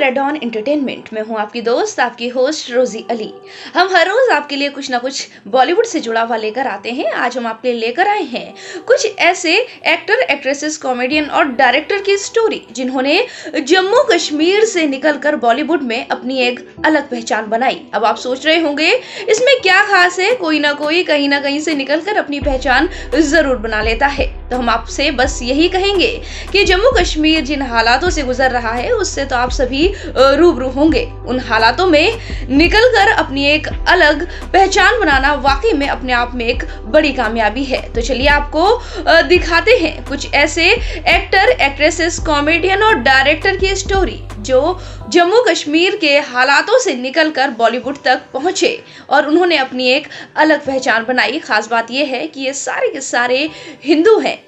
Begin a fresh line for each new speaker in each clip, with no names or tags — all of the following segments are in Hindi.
रेड ऑन एंटरटेनमेंट में हूँ आपकी दोस्त, आपकी होस्ट रोजी अली। हम हर रोज आपके लिए कुछ ना कुछ बॉलीवुड से जुड़ा हुआ लेकर आते हैं। आज हम आपके लिए लेकर आए हैं कुछ ऐसे एक्टर, एक्ट्रेसेस, कॉमेडियन और डायरेक्टर की स्टोरी जिन्होंने जम्मू कश्मीर से निकलकर बॉलीवुड में अपनी एक अलग पहचान बनाई। अब आप सोच रहे होंगे इसमें क्या खास है, कोई ना कोई कहीं ना कहीं से निकलकर अपनी पहचान जरूर बना लेता है। तो हम आपसे बस यही कहेंगे कि जम्मू कश्मीर जिन हालातों से गुजर रहा है उससे तो आप सभी रूबरू होंगे। उन हालातों में निकलकर अपनी एक अलग पहचान बनाना वाकई में अपने आप में एक बड़ी कामयाबी है। तो चलिए आपको दिखाते हैं कुछ ऐसे एक्टर, एक्ट्रेसेस, कॉमेडियन और डायरेक्टर की स्टोरी जो जम्मू कश्मीर के हालातों से निकलकर बॉलीवुड तक पहुंचे और उन्होंने अपनी एक अलग पहचान बनाई। खास बात यह है कि ये सारे के सारे हिंदू हैं।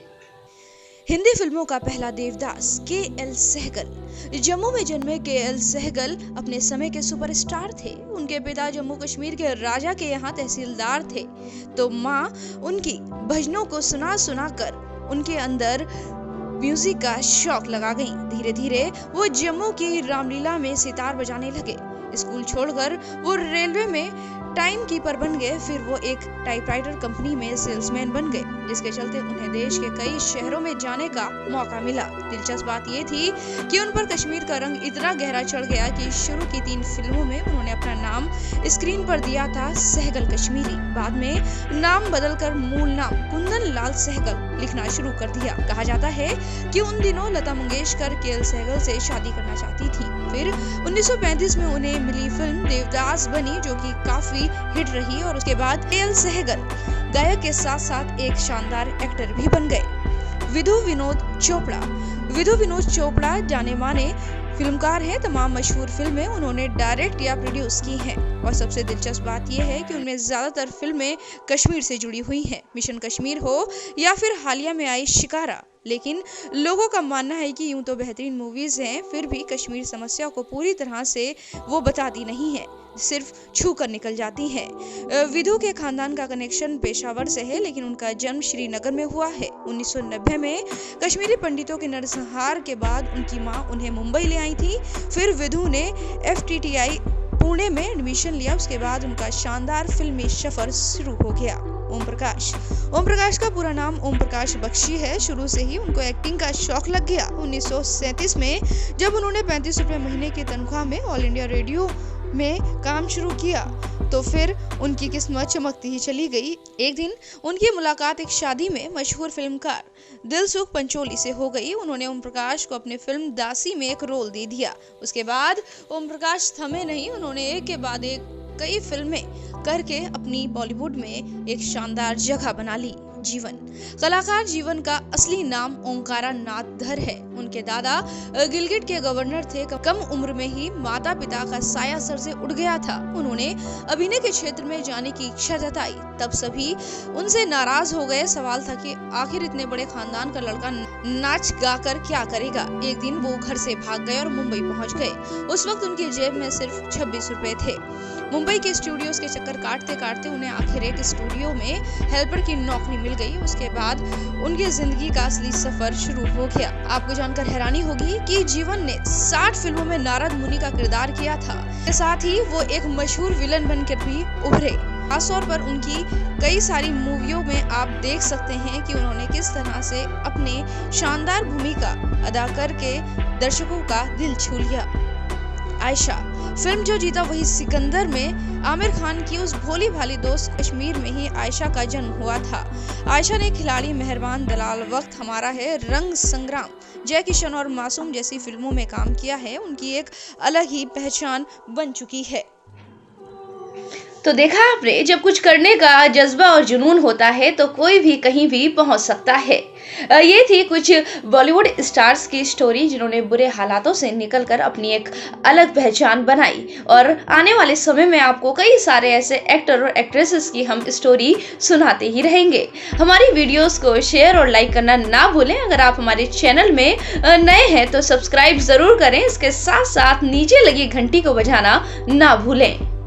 हिंदी फिल्मों का पहला देवदास के.एल. सहगल। जम्मू में जन्मे के.एल. सहगल अपने समय के सुपरस्टार थे। उनके पिता जम्मू कश्मीर के राजा के यहाँ तहसीलदार थे, तो माँ उनकी भजनों को सुना सुना कर उनके अंदर म्यूजिक का शौक लगा गई। धीरे धीरे वो जम्मू की रामलीला में सितार बजाने लगे। स्कूल छोड़कर वो रेलवे में टाइम कीपर बन गए। फिर वो एक टाइपराइटर कंपनी में सेल्समैन बन गए, जिसके चलते उन्हें देश के कई शहरों में जाने का मौका मिला। दिलचस्प बात ये थी कि उन पर कश्मीर का रंग इतना गहरा चढ़ गया कि शुरू की 3 फिल्मों में उन्होंने अपना नाम स्क्रीन पर दिया था सहगल कश्मीरी। बाद में नाम बदलकर मूल नाम कुंदन लाल सहगल लिखना शुरू कर दिया। कहा जाता है कि उन दिनों लता मंगेशकर के.एल. सहगल से शादी करना चाहती थी। फिर 1935 में उन्हें मिली फिल्म देवदास बनी, जो कि काफी हिट रही और उसके बाद के.एल. सहगल गायक के साथ साथ एक शानदार एक्टर भी बन गए। विधु विनोद चोपड़ा जाने माने फिल्मकार हैं। तमाम मशहूर फिल्में उन्होंने डायरेक्ट या प्रोड्यूस की हैं और सबसे दिलचस्प बात यह है कि उनमें ज्यादातर फिल्में कश्मीर से जुड़ी हुई हैं। मिशन कश्मीर हो या फिर हालिया में आई शिकारा। लेकिन लोगों का मानना है कि यूं तो बेहतरीन मूवीज हैं, फिर भी कश्मीर समस्या को पूरी तरह से वो बताती नहीं है, सिर्फ छू कर निकल जाती है। विधु के खानदान का कनेक्शन पेशावर से है, लेकिन उनका जन्म श्रीनगर में हुआ है। 1990 में कश्मीरी पंडितों के नरसंहार के बाद उनकी मां उन्हें मुंबई ले आई थी। फिर विधु ने FTTI पुणे में एडमिशन लिया। उसके बाद उनका शानदार फिल्मी सफर शुरू हो गया। ओम प्रकाश का पूरा नाम ओम प्रकाश बख्शी है। शुरू से ही उनको एक्टिंग का शौक लग गया। 1937 में जब उन्होंने 35 रुपए महीने की तनख्वाह में ऑल इंडिया रेडियो में काम शुरू किया तो फिर उनकी किस्मत चमकती ही चली गई। एक दिन उनकी मुलाकात एक शादी में मशहूर फिल्मकार दिलसुख पंचोली से हो गई। उन्होंने ओम प्रकाश को अपने फिल्म दासी में एक रोल दे दिया। उसके बाद ओम प्रकाश थमे नहीं, उन्होंने एक के बाद एक कई फिल्में करके अपनी बॉलीवुड में एक शानदार जगह बना ली। कलाकार जीवन का असली नाम ओंकारा नाथ धर है। उनके दादा गिलगिट के गवर्नर थे। कम उम्र में ही माता पिता का साया सर से उड़ गया था। उन्होंने अभिनय के क्षेत्र में जाने की इच्छा जताई, तब सभी उनसे नाराज हो गए। सवाल था कि आखिर इतने बड़े खानदान का लड़का नाच गाकर क्या करेगा। एक दिन वो घर से भाग गए और मुंबई पहुंच गए। उस वक्त उनकी जेब में सिर्फ 26 रुपए थे। मुंबई के स्टूडियोज के चक्कर काटते काटते उन्हें आखिर एक स्टूडियो में हेल्पर की नौकरी मिल गई। उसके बाद उनकी जिंदगी का असली सफर शुरू हो गया। आपको जानकर हैरानी होगी कि जीवन ने 60 फिल्मों में नारद मुनि का किरदार किया था। इसके साथ ही वो एक मशहूर विलन बनकर भी उभरे। खासतौर पर उनकी कई सारी मूवियों में आप देख सकते हैं कि उन्होंने किस तरह से अपने शानदार भूमिका अदा करके दर्शकों का दिल छू लिया। आयशा फिल्म जो जीता वही सिकंदर में आमिर खान की उस भोली भाली दोस्त कश्मीर में ही आयशा का जन्म हुआ था। आयशा ने खिलाड़ी, मेहरबान, दलाल, वक्त हमारा है, रंग संग्राम, जय किशन और मासूम जैसी फिल्मों में काम किया है। उनकी एक अलग ही पहचान बन चुकी है।
तो देखा आपने, जब कुछ करने का जज्बा और जुनून होता है तो कोई भी कहीं भी पहुंच सकता है। ये थी कुछ बॉलीवुड स्टार्स की स्टोरी जिन्होंने बुरे हालातों से निकलकर अपनी एक अलग पहचान बनाई और आने वाले समय में आपको कई सारे ऐसे एक्टर और एक्ट्रेसेस की हम स्टोरी सुनाते ही रहेंगे। हमारी वीडियोस को शेयर और लाइक करना ना भूलें। अगर आप हमारे चैनल में नए हैं तो सब्सक्राइब जरूर करें। इसके साथ साथ नीचे लगी घंटी को बजाना ना भूलें।